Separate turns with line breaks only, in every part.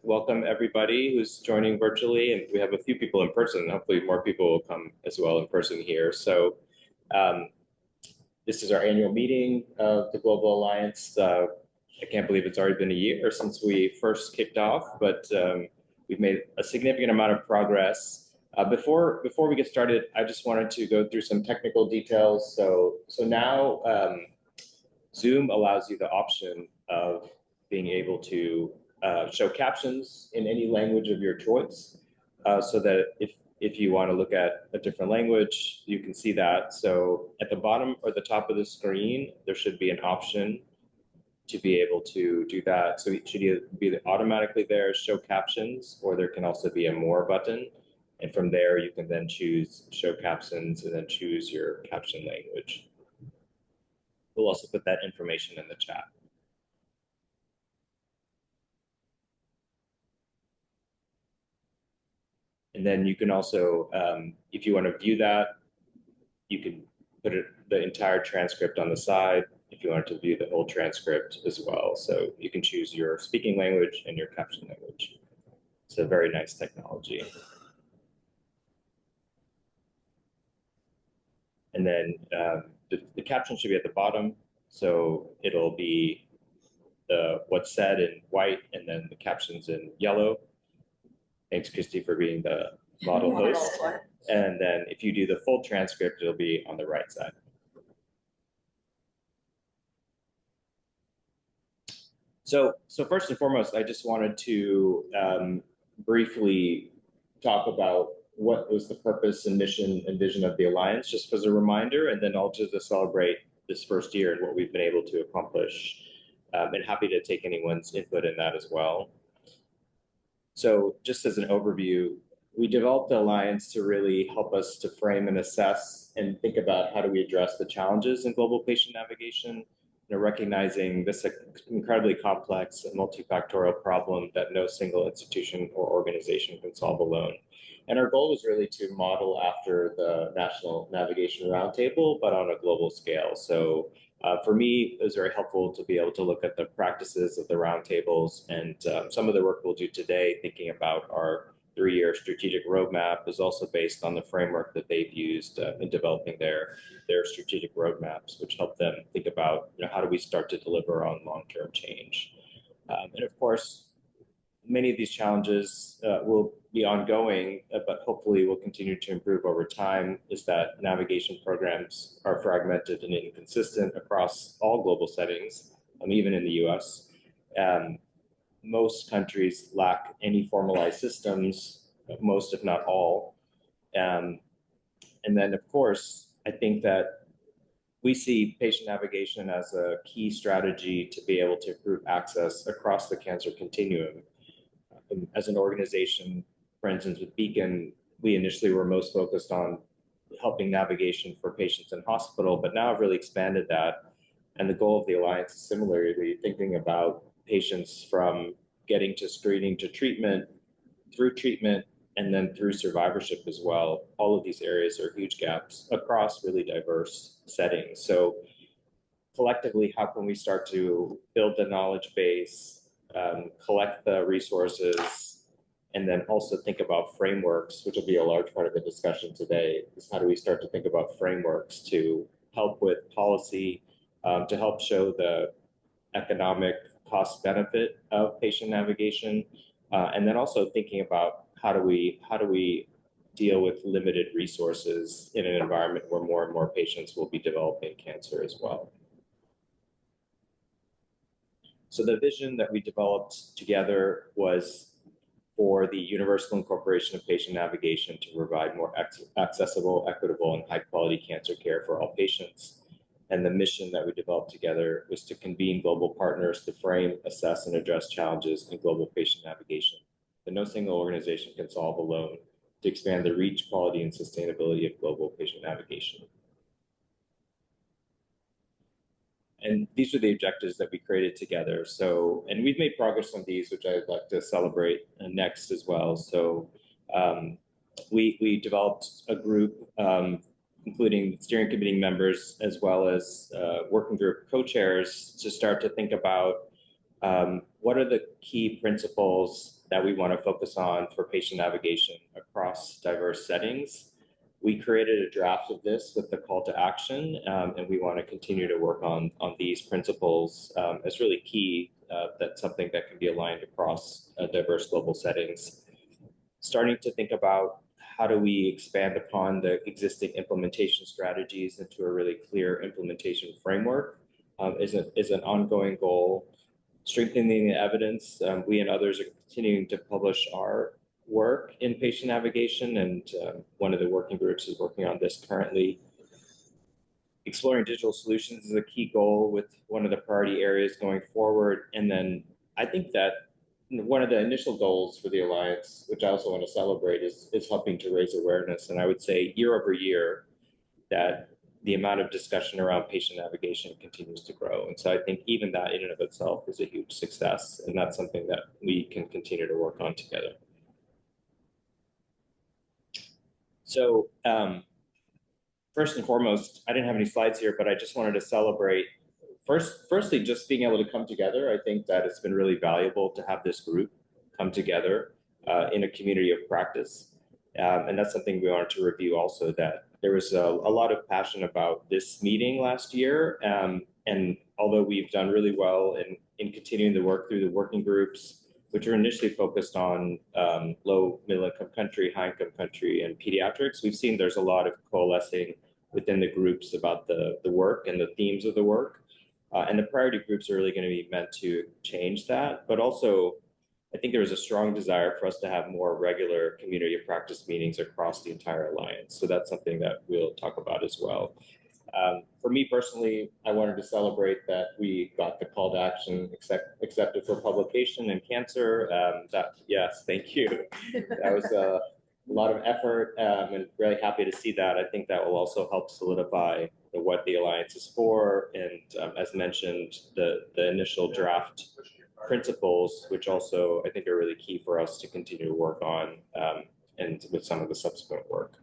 welcome everybody who's joining virtually, and we have a few people in person. Hopefully more people will come as well in person here. So um, this is our annual meeting of the Global Alliance. I can't believe it's already been a year since we first kicked off, but we've made a significant amount of progress. Before we get started, I just wanted to go through some technical details. So now Zoom allows you the option of being able to show captions in any language of your choice, so that if you want to look at a different language, you can see that. So at the bottom or the top of the screen, there should be an option to be able to do that. So it should either be automatically there, show captions, or there can also be a more button. And from there, you can then choose show captions and then choose your caption language. We'll also put that information in the chat. And then you can also, if you want to view that, you can put the entire transcript on the side if you want to view the whole transcript as well. So you can choose your speaking language and your caption language. It's a very nice technology. And then the caption should be at the bottom. So it'll be what's said in white and then the captions in yellow. Thanks, Christy, for being the model host. And then if you do the full transcript, it'll be on the right side. So first and foremost, I just wanted to briefly talk about what was the purpose and mission and vision of the Alliance, just as a reminder, and then also to celebrate this first year and what we've been able to accomplish. And happy to take anyone's input in that as well. So just as an overview, we developed the Alliance to really help us to frame and assess and think about how do we address the challenges in global patient navigation, recognizing this incredibly complex and multifactorial problem that no single institution or organization can solve alone. And our goal was really to model after the National Navigation Roundtable, but on a global scale. So for me, it was very helpful to be able to look at the practices of the roundtables, and some of the work we'll do today, thinking about our 3-year strategic roadmap, is also based on the framework that they've used in developing their strategic roadmaps, which help them think about how do we start to deliver on long-term change. And of course, many of these challenges will be ongoing, but hopefully will continue to improve over time, is that navigation programs are fragmented and inconsistent across all global settings, even in the US. Most countries lack any formalized systems, most if not all. And then of course, I think that we see patient navigation as a key strategy to be able to improve access across the cancer continuum. As an organization, for instance, with Beacon, we initially were most focused on helping navigation for patients in hospital, but now I've really expanded that. And the goal of the Alliance is similarly thinking about patients from getting to screening to treatment, through treatment, and then through survivorship as well. All of these areas are huge gaps across really diverse settings. So collectively, how can we start to build the knowledge base, collect the resources, and then also think about frameworks, which will be a large part of the discussion today, is how do we start to think about frameworks to help with policy, to help show the economic cost benefit of patient navigation, and then also thinking about how do we deal with limited resources in an environment where more and more patients will be developing cancer as well. So the vision that we developed together was for the universal incorporation of patient navigation to provide more accessible, equitable, and high-quality cancer care for all patients. And the mission that we developed together was to convene global partners to frame, assess, and address challenges in global patient navigation that no single organization can solve alone, to expand the reach, quality, and sustainability of global patient navigation. And these are the objectives that we created together. So, and we've made progress on these, which I'd like to celebrate next as well. So we developed a group, including steering committee members, as well as working group co-chairs, to start to think about what are the key principles that we want to focus on for patient navigation across diverse settings? We created a draft of this with the call to action, and we want to continue to work on these principles as really key. That's something that can be aligned across diverse global settings. Starting to think about how do we expand upon the existing implementation strategies into a really clear implementation framework is an ongoing goal. Strengthening the evidence, we and others are continuing to publish our work in patient navigation, and one of the working groups is working on this currently. Exploring digital solutions is a key goal with one of the priority areas going forward. And then I think that one of the initial goals for the Alliance, which I also want to celebrate, is helping to raise awareness. And I would say year over year that the amount of discussion around patient navigation continues to grow. And so I think even that in and of itself is a huge success. And that's something that we can continue to work on together. So first and foremost, I didn't have any slides here, but I just wanted to celebrate firstly, just being able to come together. I think that it's been really valuable to have this group come together in a community of practice. And that's something we wanted to review also, that there was a lot of passion about this meeting last year. And although we've done really well in continuing to work through the working groups, which are initially focused on low, middle income country, high income country, and pediatrics, we've seen there's a lot of coalescing within the groups about the work and the themes of the work. And the priority groups are really going to be meant to change that. But also, I think there is a strong desire for us to have more regular community of practice meetings across the entire Alliance. So that's something that we'll talk about as well. For me personally, I wanted to celebrate that we got the call to action accepted for publication in Cancer. Yes, thank you. That was a lot of effort, and really happy to see that. I think that will also help solidify what the Alliance is for, and as mentioned, the initial draft principles, which also I think are really key for us to continue to work on, and with some of the subsequent work.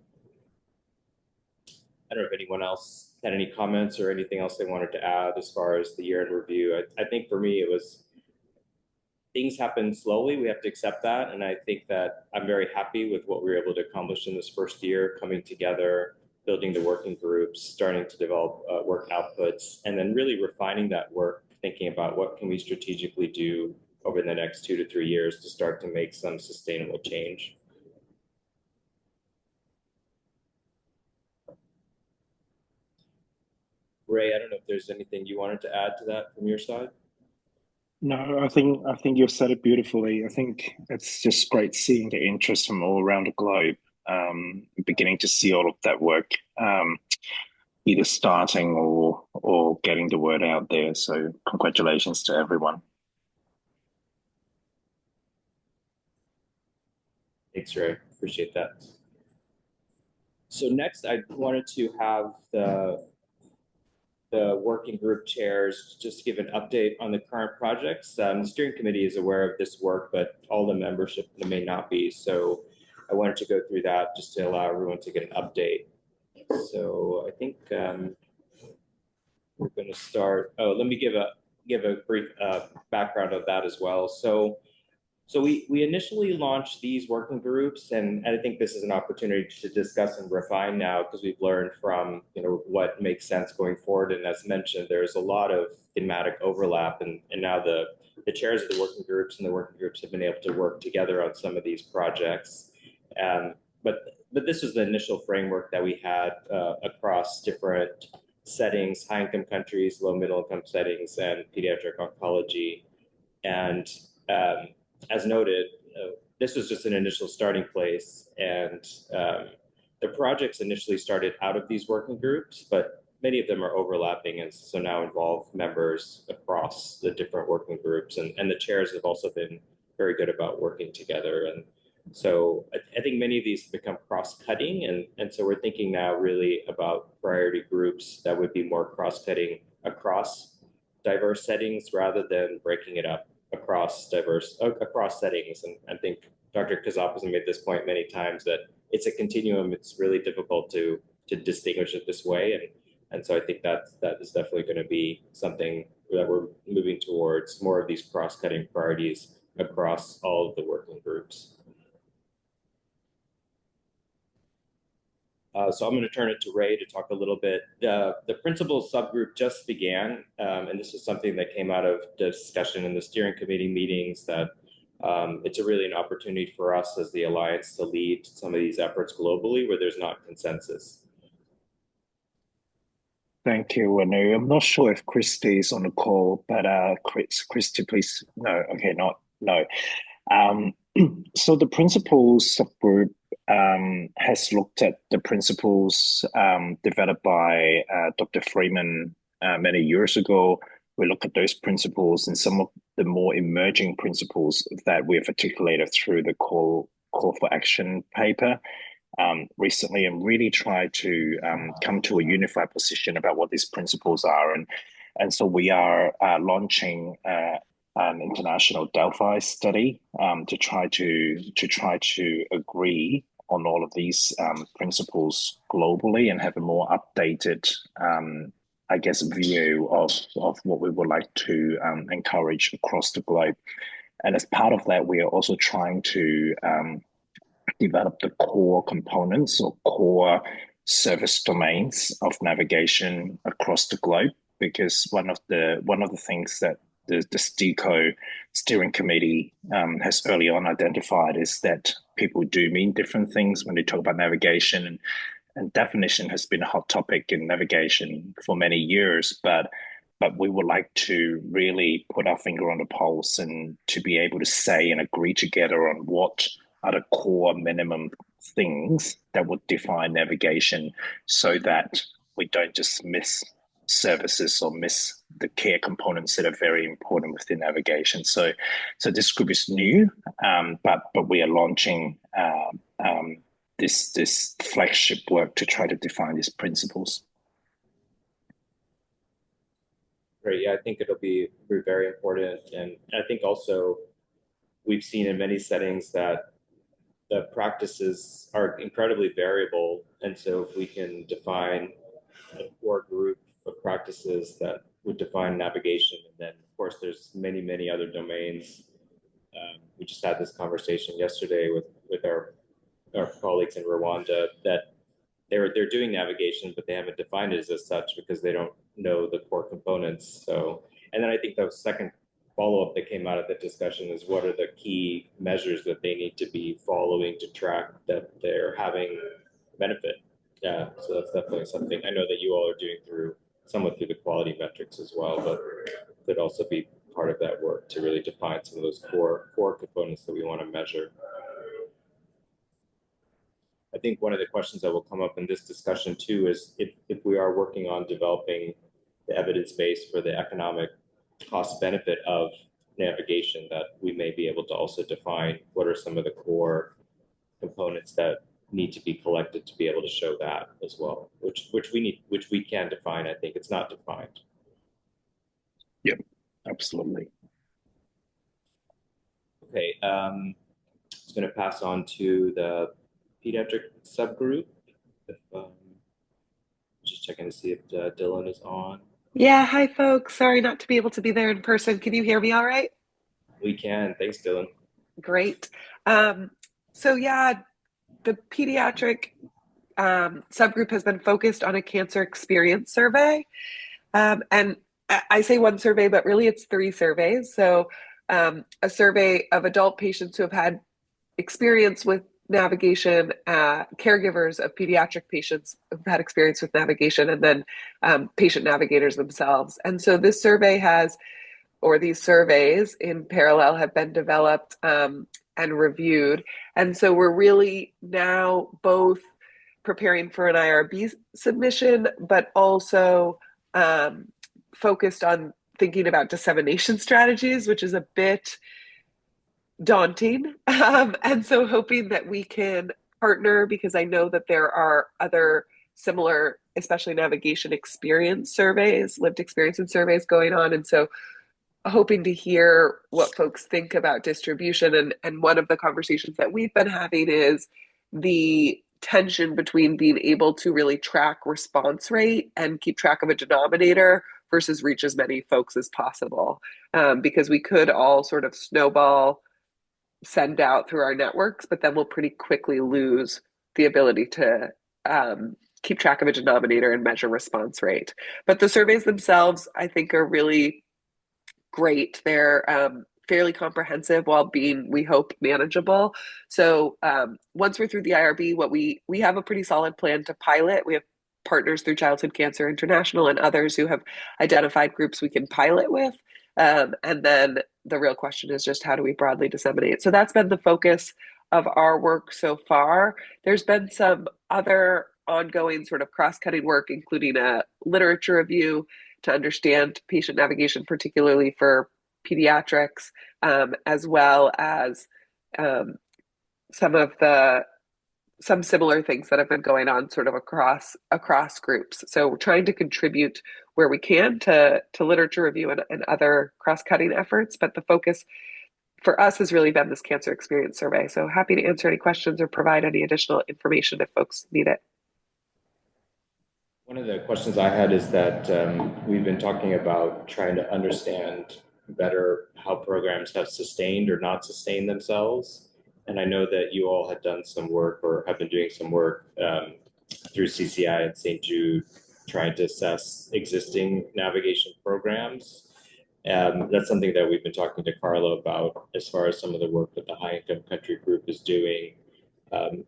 I don't know if anyone else had any comments or anything else they wanted to add as far as the year in review. I think for me, it was things happen slowly. We have to accept that. And I think that I'm very happy with what we were able to accomplish in this first year, coming together, building the working groups, starting to develop work outputs, and then really refining that work, thinking about what can we strategically do over the next 2 to 3 years to start to make some sustainable change. Ray, I don't know if there's anything you wanted to add to that from your side.
No, I think you've said it beautifully. I think it's just great seeing the interest from all around the globe, beginning to see all of that work either starting or getting the word out there. So congratulations to everyone.
Thanks, Ray. Appreciate that. So next, I wanted to have the working group chairs just give an update on the current projects. The steering committee is aware of this work, but all the membership may not be. So I wanted to go through that just to allow everyone to get an update. So I think we're going to start. Oh, let me give a brief background of that as well. So we initially launched these working groups, and I think this is an opportunity to discuss and refine now, because we've learned from what makes sense going forward. And as mentioned, there's a lot of thematic overlap, and now the chairs of the working groups and the working groups have been able to work together on some of these projects. But this was the initial framework that we had across different settings: high income countries, low middle income settings, and pediatric oncology. And as noted, this was just an initial starting place, and the projects initially started out of these working groups, but many of them are overlapping, and so now involve members across the different working groups, and the chairs have also been very good about working together. And so I think many of these have become cross-cutting, and so we're thinking now really about priority groups that would be more cross-cutting across diverse settings rather than breaking it up across settings. And I think Dr. Kazap has made this point many times, that it's a continuum. It's really difficult to distinguish it this way. And so I think that is definitely going to be something that we're moving towards more of these cross-cutting priorities across all of the working groups. So I'm going to turn it to Ray to talk a little bit. The principal subgroup just began, and this is something that came out of the discussion in the steering committee meetings that it's really an opportunity for us as the Alliance to lead some of these efforts globally where there's not consensus.
Thank you, Anu. I'm not sure if Christy is on the call, but Christy, please. No, okay, not no. Um, so the principles subgroup has looked at the principles developed by Dr. Freeman many years ago. We look at those principles and some of the more emerging principles that we've articulated through the call for action paper recently, and really try to come to a unified position about what these principles are. And so we are launching an international Delphi study to try to agree on all of these principles globally and have a more updated, I guess, view of what we would like to encourage across the globe. And as part of that, we are also trying to develop the core components or core service domains of navigation across the globe. Because one of the things that the STICO steering committee has early on identified is that people do mean different things when they talk about navigation, and definition has been a hot topic in navigation for many years, but we would like to really put our finger on the pulse and to be able to say and agree together on what are the core minimum things that would define navigation so that we don't just miss services or miss the care components that are very important within navigation. So this group is new, but we are launching this flagship work to try to define these principles.
Great. Yeah, I think it'll be very important. And I think also we've seen in many settings that the practices are incredibly variable. And so if we can define a core group of practices that would define navigation, and then of course there's many other domains. We just had this conversation yesterday with our colleagues in Rwanda that they're doing navigation, but they haven't defined it as such because they don't know the core components. So, and then I think the second follow-up that came out of the discussion is what are the key measures that they need to be following to track that they're having benefit. Yeah, so that's definitely something I know that you all are doing somewhat through the quality metrics as well, but could also be part of that work to really define some of those core components that we want to measure. I think one of the questions that will come up in this discussion too is if we are working on developing the evidence base for the economic cost benefit of navigation, that we may be able to also define what are some of the core components that need to be collected to be able to show that as well, which we can define. I think it's not defined.
Yep, absolutely.
Okay, I'm going to pass on to the pediatric subgroup. Just checking to see if Dylan is on.
Yeah, hi folks. Sorry not to be able to be there in person. Can you hear me all right?
We can. Thanks, Dylan.
Great. So yeah, the pediatric subgroup has been focused on a cancer experience survey. And I say one survey, but really it's 3 surveys. So a survey of adult patients who have had experience with navigation, caregivers of pediatric patients who've had experience with navigation, and then patient navigators themselves. And so this survey these surveys in parallel have been developed and reviewed. And so we're really now both preparing for an IRB submission, but also focused on thinking about dissemination strategies, which is a bit daunting. And so hoping that we can partner, because I know that there are other similar, especially navigation experience surveys, lived experience and surveys going on. And so hoping to hear what folks think about distribution. And one of the conversations that we've been having is the tension between being able to really track response rate and keep track of a denominator versus reach as many folks as possible, because we could all sort of snowball send out through our networks, but then we'll pretty quickly lose the ability to keep track of a denominator and measure response rate. But the surveys themselves, I think, are really great. They're fairly comprehensive while being, we hope, manageable. So once we're through the IRB, we have a pretty solid plan to pilot. We have partners through Childhood Cancer International and others who have identified groups we can pilot with. And then the real question is just how do we broadly disseminate? So that's been the focus of our work so far. There's been some other ongoing sort of cross-cutting work, including a literature review to understand patient navigation, particularly for pediatrics, as well as some similar things that have been going on sort of across groups. So we're trying to contribute where we can to literature review and other cross-cutting efforts, but the focus for us has really been this cancer experience survey. So happy to answer any questions or provide any additional information if folks need it.
One of the questions I had is that we've been talking about trying to understand better how programs have sustained or not sustained themselves. And I know that you all had done some work or have been doing some work through CCI and St. Jude trying to assess existing navigation programs. That's something that we've been talking to Carlo about as far as some of the work that the High Income Country Group is doing.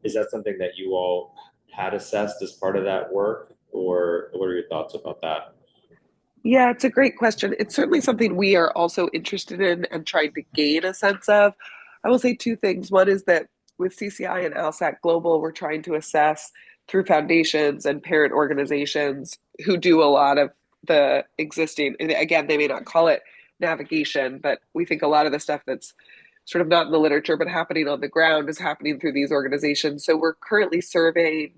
Is that something that you all had assessed as part of that work, or what are your thoughts about that?
Yeah, it's a great question. It's certainly something we are also interested in and trying to gain a sense of. I will say two things. One is that with CCI and ACSGlobal, we're trying to assess through foundations and parent organizations who do a lot of the existing, and again, they may not call it navigation, but we think a lot of the stuff that's sort of not in the literature but happening on the ground is happening through these organizations. So we're currently surveying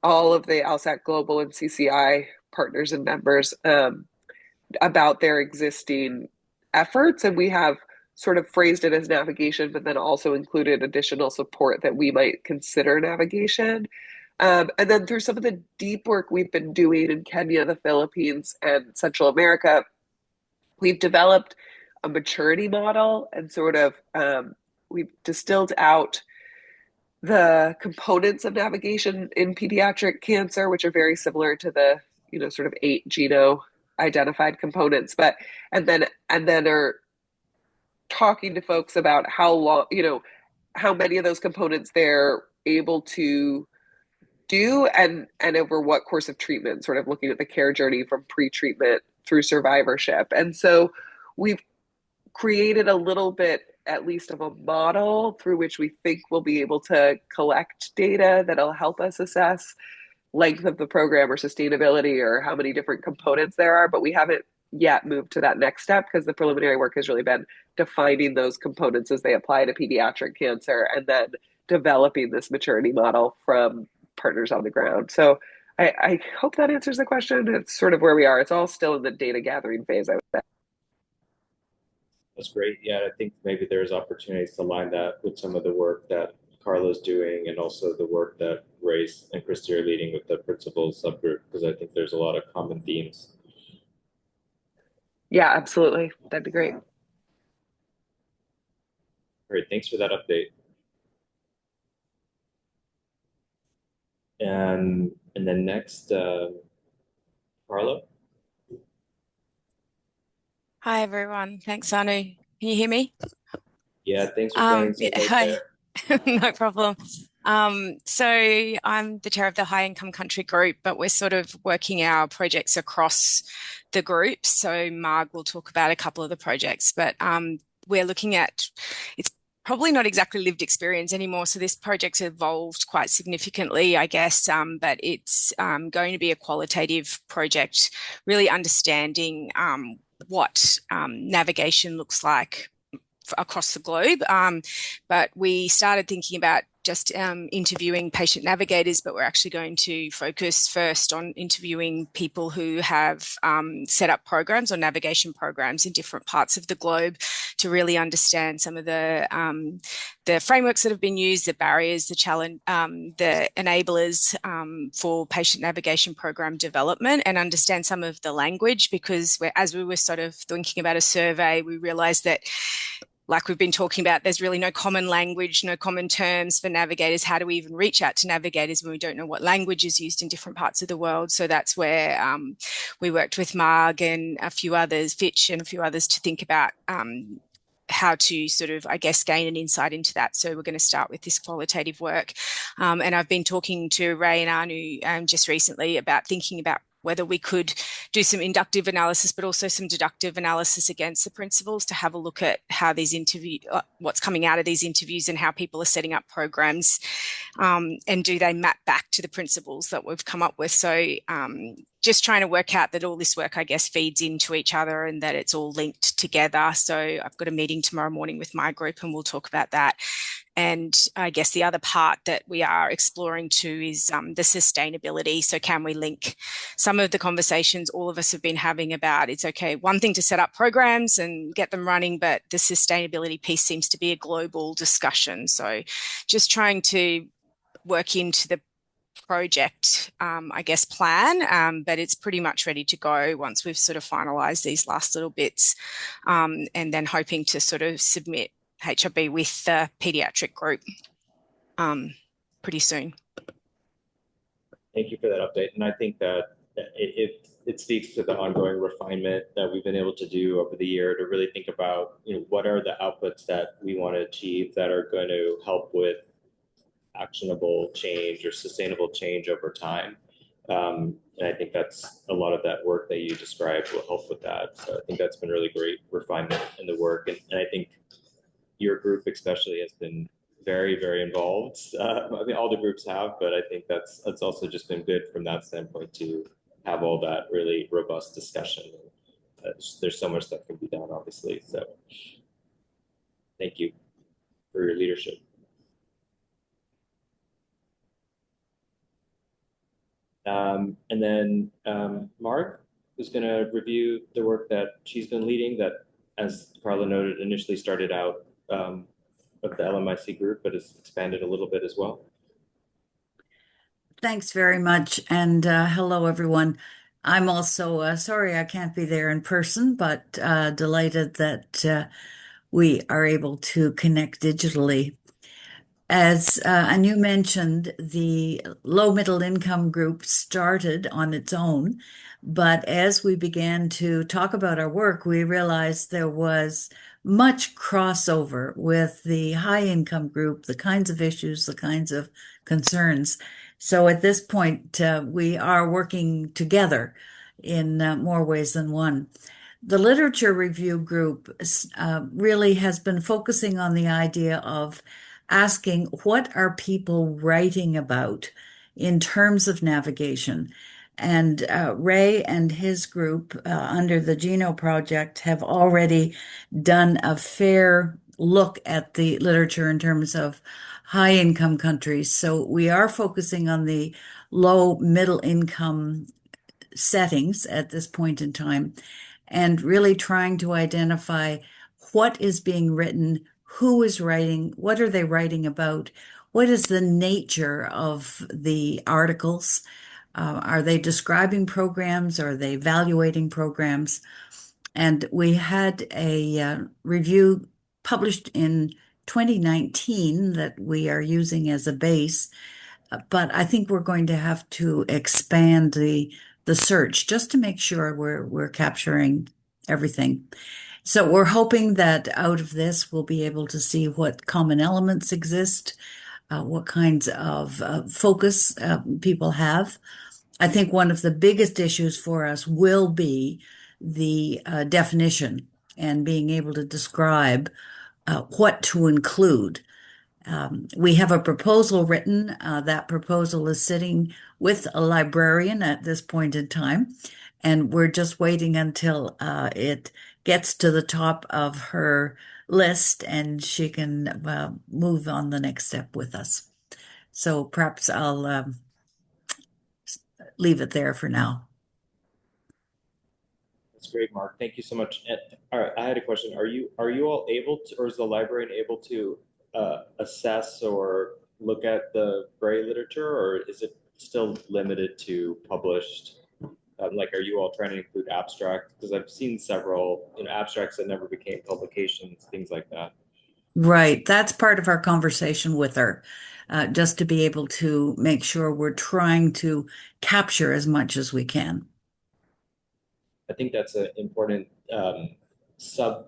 all of the ACSGlobal and CCI partners and members about their existing efforts. And we have sort of phrased it as navigation, but then also included additional support that we might consider navigation. And then through some of the deep work we've been doing in Kenya, the Philippines, and Central America, we've developed a maturity model and sort of we've distilled out the components of navigation in pediatric cancer, which are very similar to the, sort of 8 geno identified components, and then are talking to folks about how long, how many of those components they're able to do and over what course of treatment, sort of looking at the care journey from pre-treatment through survivorship. And so we've created a little bit, at least, of a model through which we think we'll be able to collect data that'll help us assess length of the program or sustainability or how many different components there are, but we haven't yet moved to that next step because the preliminary work has really been defining those components as they apply to pediatric cancer and then developing this maturity model from partners on the ground. So I hope that answers the question. It's sort of where we are. It's all still in the data gathering phase, I would say.
That's great. Yeah, I think maybe there's opportunities to line that with some of the work that Carlo's doing and also the work that Race and Christy are leading with the principals subgroup, because I think there's a lot of common themes.
Yeah, absolutely. That'd be great.
Great. Thanks for that update. And then next, Carlo.
Hi, everyone. Thanks, Anu. Can you hear me?
Yeah, thanks for joining so late there.
No problem. So I'm the chair of the High Income Country Group, but we're sort of working our projects across the group. So Marg will talk about a couple of the projects, but we're looking at, it's probably not exactly lived experience anymore. So this project's evolved quite significantly, I guess, but it's going to be a qualitative project, really understanding what navigation looks like across the globe. But we started thinking about just interviewing patient navigators, but we're actually going to focus first on interviewing people who have set up programs or navigation programs in different parts of the globe to really understand some of the frameworks that have been used, the barriers, the challenge, the enablers for patient navigation program development, and understand some of the language, because as we were sort of thinking about a survey, we realized that, like we've been talking about, there's really no common language, no common terms for navigators. How do we even reach out to navigators when we don't know what language is used in different parts of the world? So that's where we worked with Marg and a few others, Fitch and a few others, to think about how to sort of, I guess, gain an insight into that. So we're going to start with this qualitative work. And I've been talking to Ray and Anu just recently about thinking about whether we could do some inductive analysis, but also some deductive analysis against the principles to have a look at how these what's coming out of these interviews and how people are setting up programs, and do they map back to the principles that we've come up with. So just trying to work out that all this work, I guess, feeds into each other and that it's all linked together. So I've got a meeting tomorrow morning with my group and we'll talk about that. And I guess the other part that we are exploring too is the sustainability. So can we link some of the conversations all of us have been having about, it's okay, one thing to set up programs and get them running, but the sustainability piece seems to be a global discussion. So just trying to work into the project, I guess, plan, but it's pretty much ready to go once we've sort of finalised these last little bits, and then hoping to sort of submit HRB with the paediatric group pretty soon.
Thank you for that update. And I think that it speaks to the ongoing refinement that we've been able to do over the year to really think about, what are the outputs that we want to achieve that are going to help with actionable change or sustainable change over time. And I think that's a lot of that work that you described will help with that. So I think that's been really great refinement in the work. And I think your group especially has been very, very involved. I mean, all the groups have, but I think that's also just been good from that standpoint to have all that really robust discussion. There's so much that can be done, obviously. So thank you for your leadership. And then Marg is going to review the work that she's been leading that, as Carla noted, initially started out of the LMIC group, but has expanded a little bit as well.
Thanks very much. And hello, everyone. I'm also sorry I can't be there in person, but delighted that we are able to connect digitally. As Anu mentioned, the low middle income group started on its own, but as we began to talk about our work, we realized there was much crossover with the high income group, the kinds of issues, the kinds of concerns. So at this point, we are working together in more ways than one. The literature review group really has been focusing on the idea of asking what are people writing about in terms of navigation. And Ray and his group under the Geno Project have already done a fair look at the literature in terms of high income countries. So we are focusing on the low middle income settings at this point in time and really trying to identify what is being written, who is writing, what are they writing about, what is the nature of the articles, are they describing programs, are they evaluating programs? And we had a review published in 2019 that we are using as a base, but I think we're going to have to expand the search just to make sure we're capturing everything. So we're hoping that out of this, we'll be able to see what common elements exist, what kinds of focus people have. I think one of the biggest issues for us will be the definition and being able to describe what to include. We have a proposal written. That proposal is sitting with a librarian at this point in time, and we're just waiting until it gets to the top of her list and she can move on the next step with us. So perhaps I'll leave it there for now.
That's great, Mark. Thank you so much. And, all right, I had a question. Are you all able to, or is the librarian able to assess or look at the Gray literature, or is it still limited to published? Like, are you all trying to include abstract? Because I've seen several, abstracts that never became publications, things like that.
Right. That's part of our conversation with her, just to be able to make sure we're trying to capture as much as we can.
I think that's an important sub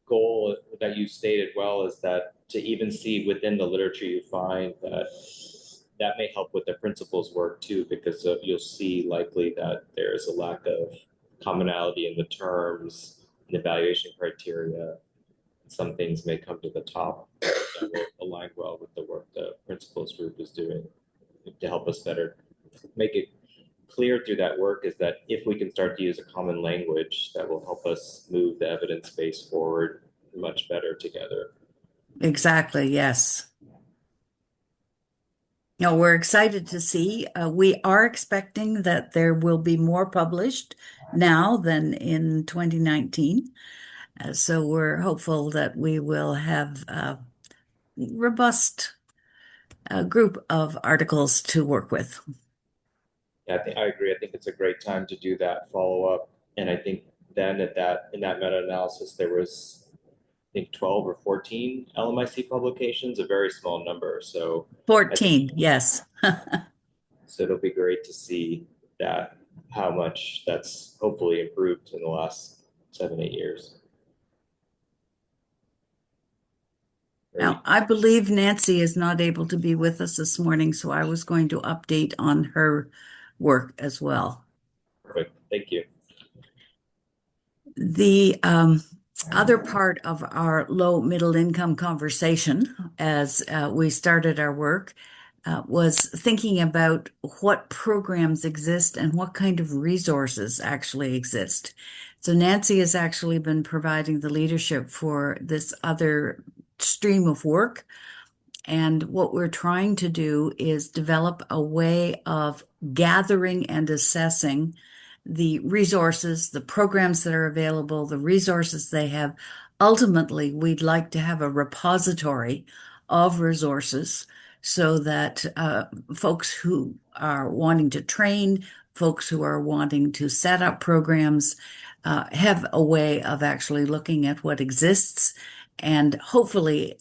goal that you stated well, is that to even see within the literature you find that may help with the principals work too, because you'll see likely that there's a lack of commonality in the terms and evaluation criteria. Some things may come to the top that will align well with the work the principals group is doing to help us better make it clear through that work, is that if we can start to use a common language, that will help us move the evidence base forward much better together.
Exactly. Yes. No, we're excited to see. We are expecting that there will be more published now than in 2019. So we're hopeful that we will have a robust group of articles to work with.
Yeah, I agree. I think it's a great time to do that follow up. And I think then in that meta analysis, there was, I think, 12 or 14 LMIC publications, a very small number. So
14, yes.
So it'll be great to see that, how much that's hopefully improved in the last 7, 8 years.
Now, I believe Nancy is not able to be with us this morning, so I was going to update on her work as well.
Perfect. Thank you.
The other part of our low middle income conversation as we started our work was thinking about what programs exist and what kind of resources actually exist. So Nancy has actually been providing the leadership for this other stream of work. And what we're trying to do is develop a way of gathering and assessing the resources, the programs that are available, the resources they have. Ultimately, we'd like to have a repository of resources so that folks who are wanting to train, folks who are wanting to set up programs, have a way of actually looking at what exists and hopefully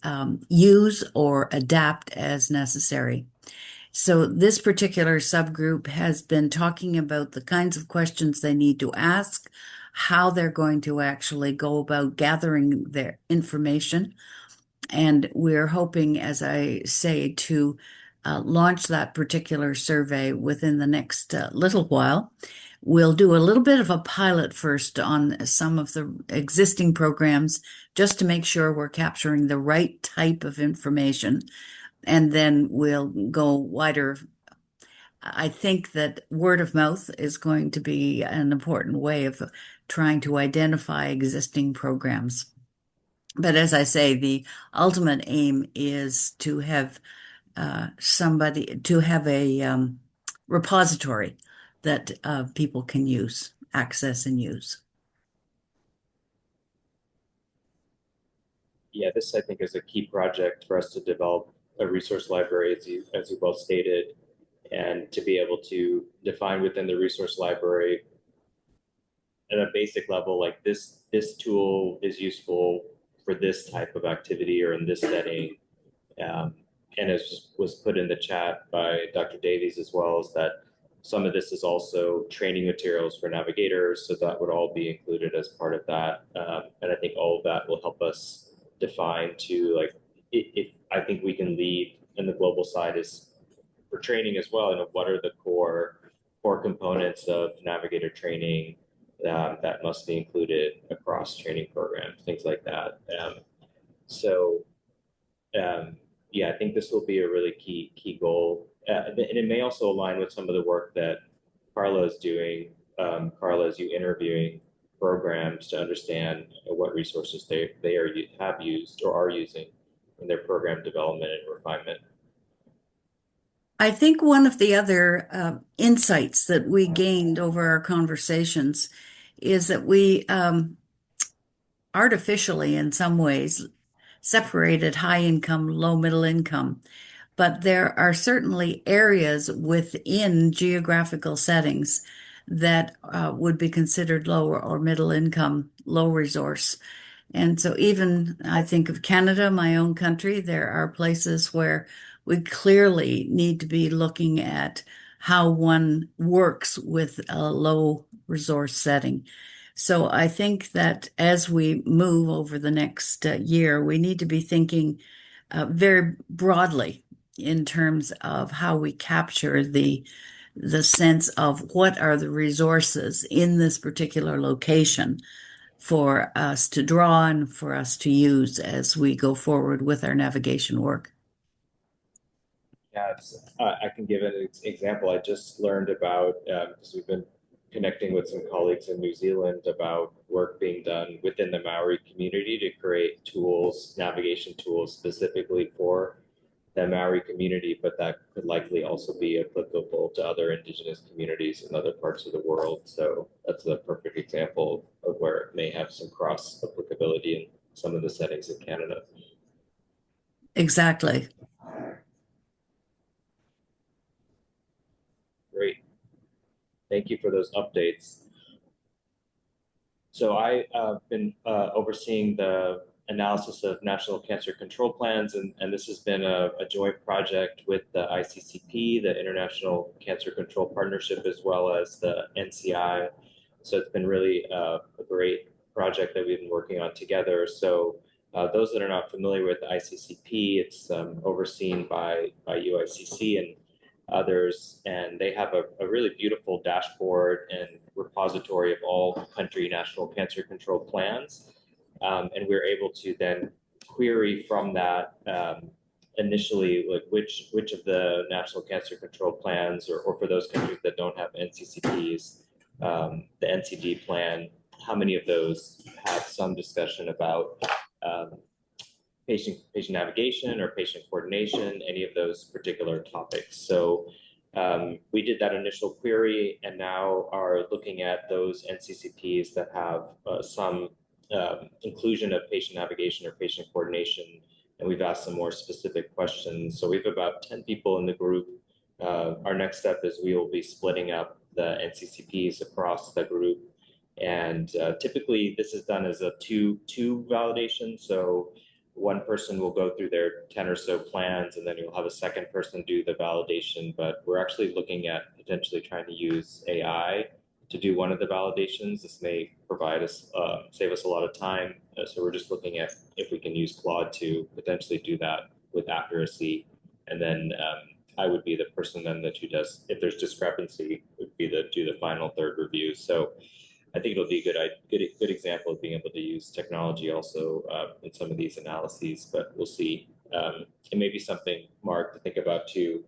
use or adapt as necessary. So this particular subgroup has been talking about the kinds of questions they need to ask, how they're going to actually go about gathering their information. And we're hoping, as I say, to launch that particular survey within the next little while. We'll do a little bit of a pilot first on some of the existing programs just to make sure we're capturing the right type of information. And then we'll go wider. I think that word of mouth is going to be an important way of trying to identify existing programs. But as I say, the ultimate aim is to have somebody to have a repository that people can use, access and use.
Yeah, this I think is a key project for us to develop a resource library, as you well stated, and to be able to define within the resource library at a basic level, like this tool is useful for this type of activity or in this setting. And as was put in the chat by Dr. Davies as well, is that some of this is also training materials for navigators, so that would all be included as part of that. And I think all of that will help us define to, like, if I think we can lead, and the global side is for training as well, what are the core components of navigator training that must be included across training programs, things like that. Yeah, I think this will be a really key goal, and it may also align with some of the work that Carla is doing. Carla, is you interviewing programs to understand what resources they have used or are using in their program development and refinement.
I think one of the other insights that we gained over our conversations is that we artificially, in some ways, separated high income, low middle income. But there are certainly areas within geographical settings that would be considered lower or middle income, low resource. And so, even I think of Canada, my own country, there are places where we clearly need to be looking at how one works with a low resource setting. So, I think that as we move over the next year, we need to be thinking very broadly in terms of how we capture the sense of what are the resources in this particular location for us to draw and for us to use as we go forward with our navigation work.
Yeah, I can give an example. I just learned about, because we've been connecting with some colleagues in New Zealand about work being done within the Maori community to create tools, navigation tools specifically for the Maori community, but that could likely also be applicable to other indigenous communities in other parts of the world. So that's a perfect example of where it may have some cross applicability in some of the settings in Canada.
Exactly.
Great. Thank you for those updates. So I've been overseeing the analysis of national cancer control plans, and this has been a joint project with the ICCP, the International Cancer Control Partnership, as well as the NCI. So it's been really a great project that we've been working on together. So those that are not familiar with the ICCP, it's overseen by UICC and others, and they have a really beautiful dashboard and repository of all country national cancer control plans. And we're able to then query from that initially, like which of the national cancer control plans, or for those countries that don't have NCCPs, the NCD plan, how many of those have some discussion about patient navigation or patient coordination, any of those particular topics. So we did that initial query and now are looking at those NCCPs that have some inclusion of patient navigation or patient coordination. And we've asked some more specific questions. So we have about 10 people in the group. Our next step is we will be splitting up the NCCPs across the group. And typically this is done as a two validation. So one person will go through their 10 or so plans, and then you'll have a second person do the validation. But we're actually looking at potentially trying to use AI to do one of the validations. This may provide us, save us a lot of time. So we're just looking at if we can use Claude to potentially do that with accuracy. And then I would be the person then that who does, if there's discrepancy, would be do the final third review. So I think it'll be a good example of being able to use technology also in some of these analyses, but we'll see. It may be something, Mark, to think about too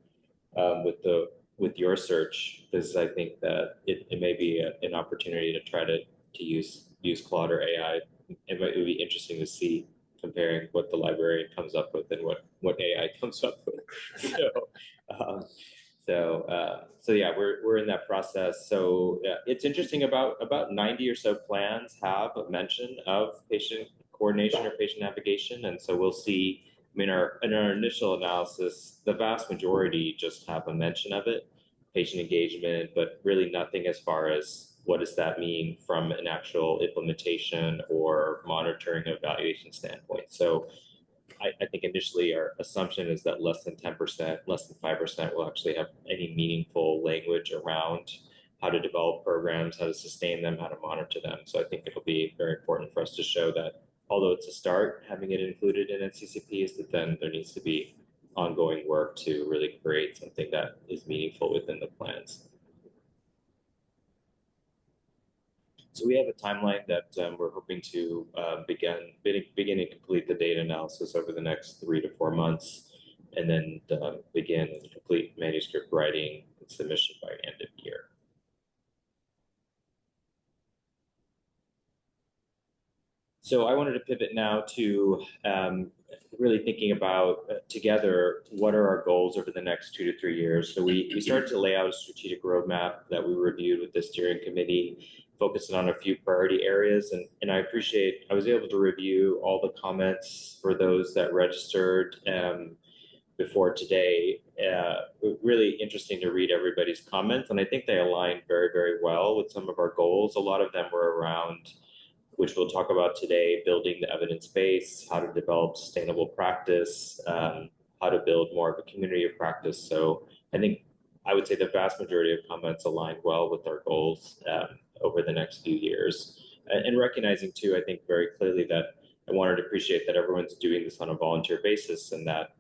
with your search, because I think that it may be an opportunity to try to use Claude or AI. It would be interesting to see comparing what the librarian comes up with and what AI comes up with. So yeah, we're in that process. So it's interesting, about 90 or so plans have a mention of patient coordination or patient navigation, and so we'll see. I mean, in our initial analysis, the vast majority just have a mention of it, patient engagement, but really nothing as far as what does that mean from an actual implementation or monitoring evaluation standpoint. So I think initially our assumption is that less than 10%, less than 5% will actually have any meaningful language around how to develop programs, how to sustain them, how to monitor them. So I think it'll be very important for us to show that although it's a start, having it included in NCCPs, that then there needs to be ongoing work to really create something that is meaningful within the plans. So we have a timeline that we're hoping to begin and complete the data analysis over the next 3 to 4 months, and then begin and complete manuscript writing and submission by end of year. So I wanted to pivot now to really thinking about together what are our goals over the next 2 to 3 years. So we started to lay out a strategic roadmap that we reviewed with the steering committee, focusing on a few priority areas. And I appreciate I was able to review all the comments for those that registered before today. Really interesting to read everybody's comments, and I think they align very, very well with some of our goals. A lot of them were around, which we'll talk about today, building the evidence base, how to develop sustainable practice, how to build more of a community of practice. So I think I would say the vast majority of comments align well with our goals over the next few years. And recognizing too, I think very clearly that I wanted to appreciate that everyone's doing this on a volunteer basis, and that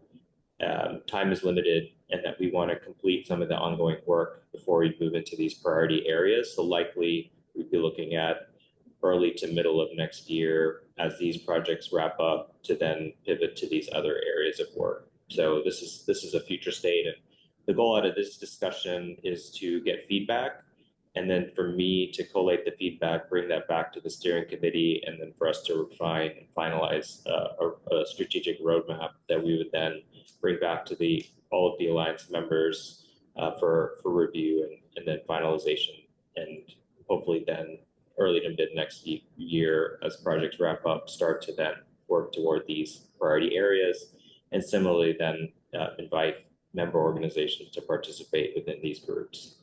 time is limited, and that we want to complete some of the ongoing work before we move into these priority areas. So likely we'd be looking at early to middle of next year as these projects wrap up to then pivot to these other areas of work. So this is a future state, and the goal out of this discussion is to get feedback, and then for me to collate the feedback, bring that back to the steering committee, and then for us to refine and finalize a strategic roadmap that we would then bring back to all of the Alliance members for review and then finalization, and hopefully then early to mid next year, as projects wrap up, start to then work toward these priority areas, and similarly then invite member organizations to participate within these groups.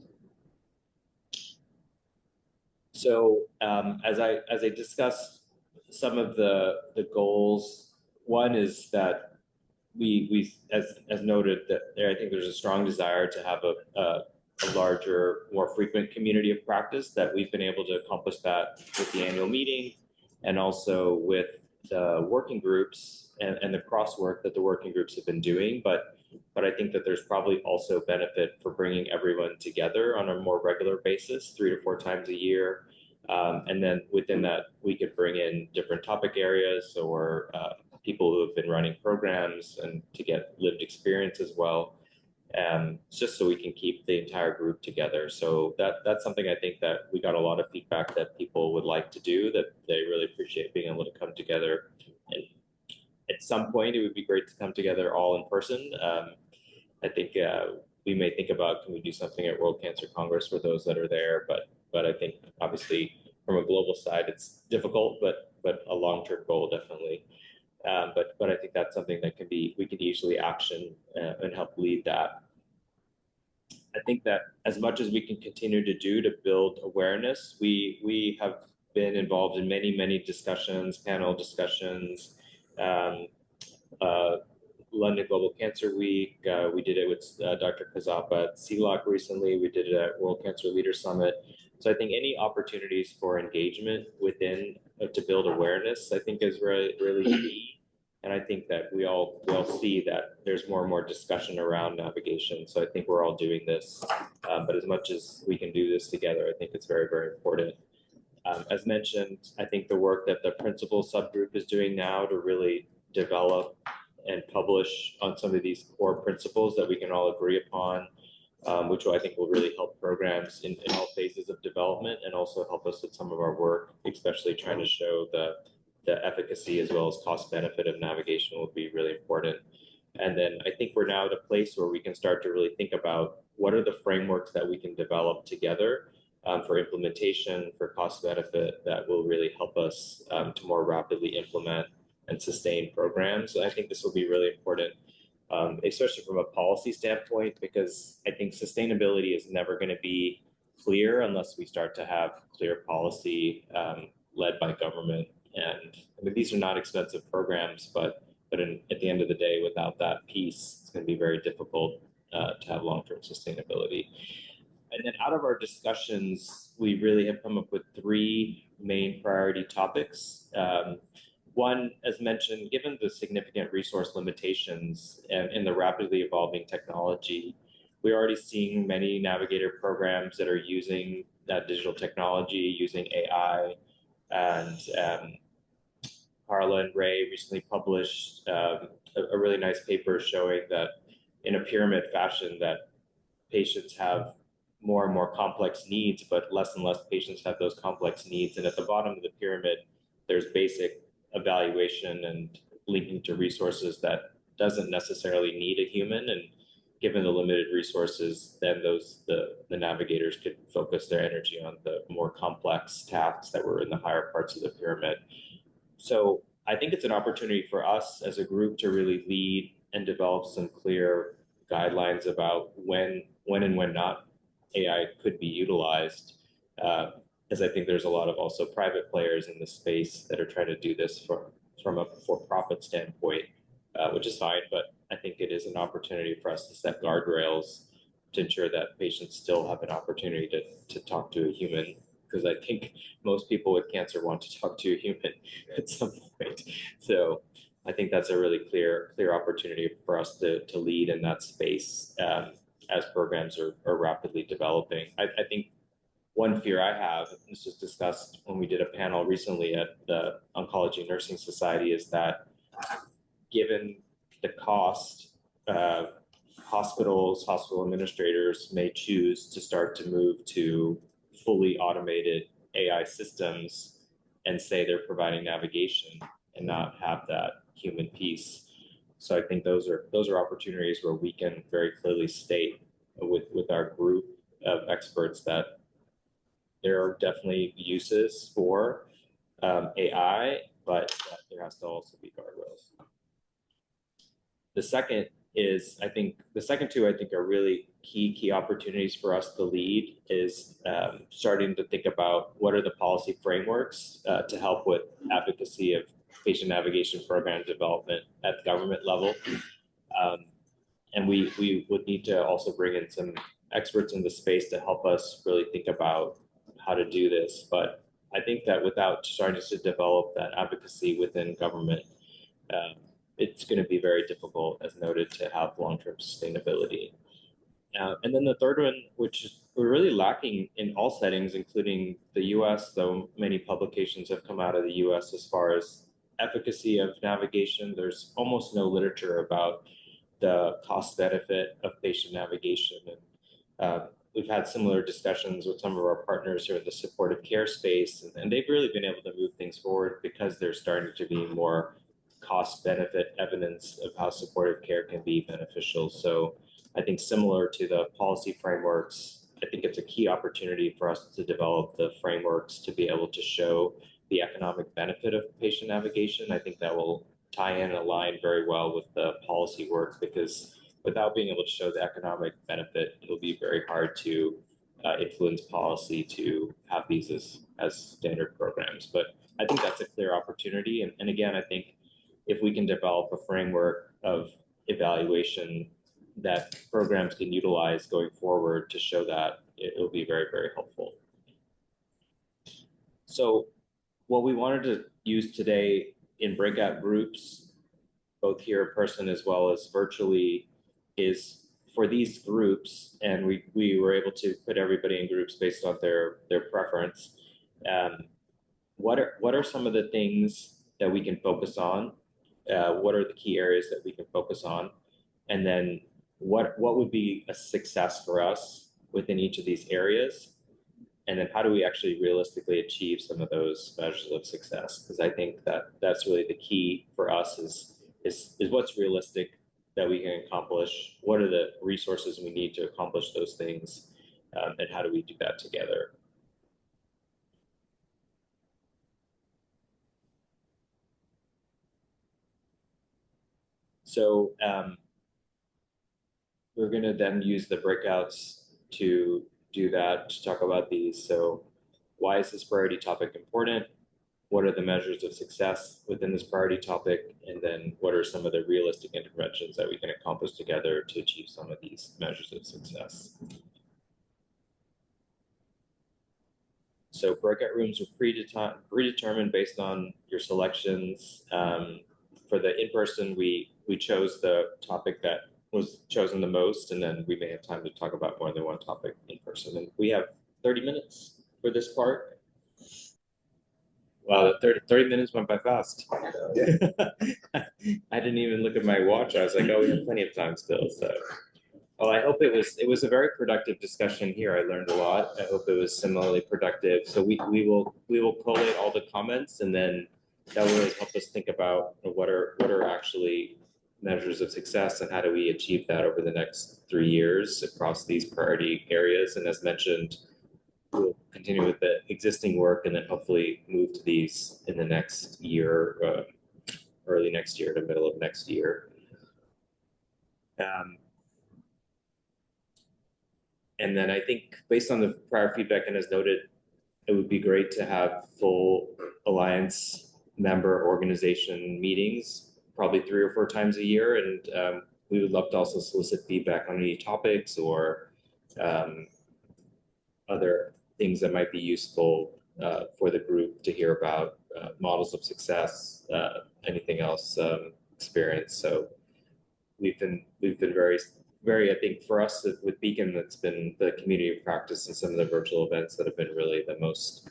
So as I discussed some of the goals, one is that we as noted, that I think there's a strong desire to have a larger, more frequent community of practice, that we've been able to accomplish that with the annual meeting, and also with the working groups and the crosswork that the working groups have been doing. But I think that there's probably also benefit for bringing everyone together on a more regular basis, 3 to 4 times a year. And then within that, we could bring in different topic areas, or people who have been running programs, and to get lived experience as well. Just so we can keep the entire group together. So that's something I think that we got a lot of feedback that people would like to do, that they really appreciate being able to come together. And at some point, it would be great to come together all in person. I think we may think about, can we do something at World Cancer Congress for those that are there, but I think obviously from a global side, it's difficult, but a long-term goal definitely. But I think that's something that we can easily action and help lead that. I think that as much as we can continue to do to build awareness, we have been involved in many discussions, panel discussions. London Global Cancer Week, we did it with Dr. Kazapa at CLOC recently. We did it at World Cancer Leaders Summit. So I think any opportunities for engagement within to build awareness, I think is really key. And I think that we all see that there's more and more discussion around navigation. So I think we're all doing this, but as much as we can do this together, I think it's very, very important. As mentioned, I think the work that the principal subgroup is doing now to really develop and publish on some of these core principles that we can all agree upon, which I think will really help programs in all phases of development, and also help us with some of our work, especially trying to show the efficacy as well as cost benefit of navigation will be really important. And then I think we're now at a place where we can start to really think about what are the frameworks that we can develop together for implementation, for cost benefit, that will really help us to more rapidly implement and sustain programs. I think this will be really important, especially from a policy standpoint, because I think sustainability is never going to be clear unless we start to have clear policy led by government. And I mean, these are not expensive programs, but at the end of the day, without that piece, it's going to be very difficult to have long-term sustainability. And then out of our discussions, we really have come up with 3 main priority topics. One, as mentioned, given the significant resource limitations and the rapidly evolving technology, we're already seeing many navigator programs that are using digital technology, using AI. And Carla and Ray recently published a really nice paper showing that in a pyramid fashion, that patients have more and more complex needs, but less and less patients have those complex needs. And at the bottom of the pyramid, there's basic evaluation and linking to resources that doesn't necessarily need a human. And given the limited resources, then the navigators could focus their energy on the more complex tasks that were in the higher parts of the pyramid. So I think it's an opportunity for us as a group to really lead and develop some clear guidelines about when and when not AI could be utilized. As I think there's a lot of also private players in the space that are trying to do this from a for-profit standpoint, which is fine, but I think it is an opportunity for us to set guardrails to ensure that patients still have an opportunity to talk to a human, because I think most people with cancer want to talk to a human at some point. So I think that's a really clear opportunity for us to lead in that space as programs are rapidly developing. I think one fear I have, this was discussed when we did a panel recently at the Oncology Nursing Society, is that given the cost, hospital administrators may choose to start to move to fully automated AI systems and say they're providing navigation and not have that human piece. So I think those are opportunities where we can very clearly state with our group of experts that there are definitely uses for AI, but that there has to also be guardrails. The second is, I think the second two, I think, are really key opportunities for us to lead, is starting to think about what are the policy frameworks to help with advocacy of patient navigation program development at the government level. And we would need to also bring in some experts in the space to help us really think about how to do this. But I think that without starting to develop that advocacy within government, it's going to be very difficult, as noted, to have long-term sustainability. And then the third one, which is we're really lacking in all settings, including the US, though many publications have come out of the US as far as efficacy of navigation. There's almost no literature about the cost benefit of patient navigation. And we've had similar discussions with some of our partners here in the supportive care space, and they've really been able to move things forward because there's starting to be more cost benefit evidence of how supportive care can be beneficial. So I think similar to the policy frameworks, I think it's a key opportunity for us to develop the frameworks to be able to show the economic benefit of patient navigation. I think that will tie in and align very well with the policy work, because without being able to show the economic benefit, it'll be very hard to influence policy to have these as standard programs. But I think that's a clear opportunity. And again, I think if we can develop a framework of evaluation that programs can utilize going forward to show that, it'll be very, very helpful. So what we wanted to use today in breakout groups, both here in person as well as virtually, is for these groups, and we were able to put everybody in groups based on their preference. What are some of the things that we can focus on? What are the key areas that we can focus on? And then what would be a success for us within each of these areas? And then how do we actually realistically achieve some of those measures of success? Because I think that's really the key for us is what's realistic that we can accomplish? What are the resources we need to accomplish those things? And how do we do that together? So we're going to then use the breakouts to do that, to talk about these. So why is this priority topic important? What are the measures of success within this priority topic? And then what are some of the realistic interventions that we can accomplish together to achieve some of these measures of success? So breakout rooms are predetermined based on your selections. For the in-person, we chose the topic that was chosen the most, and then we may have time to talk about more than one topic in person. And we have 30 minutes for this part. Wow, the 30 minutes went by fast. I didn't even look at my watch. I was like, oh, we have plenty of time still. So, oh, I hope it was a very productive discussion here. I learned a lot. I hope it was similarly productive. So we will collate all the comments and then that will really help us think about what are actually measures of success and how do we achieve that over the next 3 years across these priority areas. And as mentioned, we'll continue with the existing work and then hopefully move to these in the next year, early next year to middle of next year. And then I think based on the prior feedback and as noted, it would be great to have full Alliance member organization meetings, probably 3 or 4 times a year. And we would love to also solicit feedback on any topics or other things that might be useful for the group to hear about, models of success, anything else experience. So we've been very, I think for us with Beacon, that's been the community of practice and some of the virtual events that have been really the most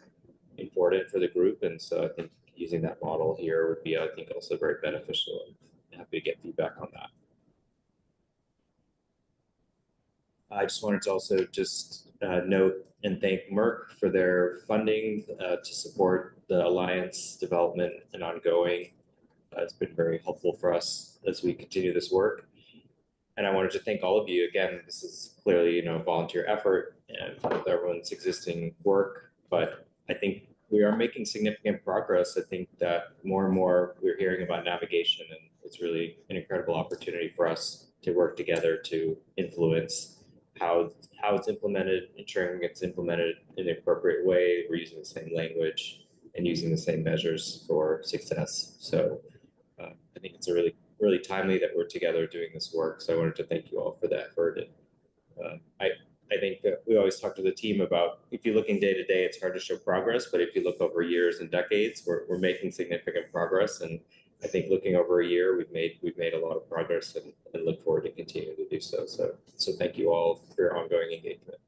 important for the group. And so I think using that model here would be, I think, also very beneficial, and happy to get feedback on that. I just wanted to also just note and thank Merck for their funding to support the Alliance development and ongoing. It's been very helpful for us as we continue this work. And I wanted to thank all of you. Again, this is clearly, a volunteer effort and with everyone's existing work, but I think we are making significant progress. I think that more and more we're hearing about navigation, and it's really an incredible opportunity for us to work together to influence how it's implemented, ensuring it's implemented in the appropriate way. We're using the same language and using the same measures for success. So I think it's a really timely that we're together doing this work. So I wanted to thank you all for that effort. And I think that we always talk to the team about, if you're looking day to day, it's hard to show progress, but if you look over years and decades, we're making significant progress. And I think looking over a year, we've made a lot of progress and look forward to continuing to do so. So thank you all for your ongoing engagement.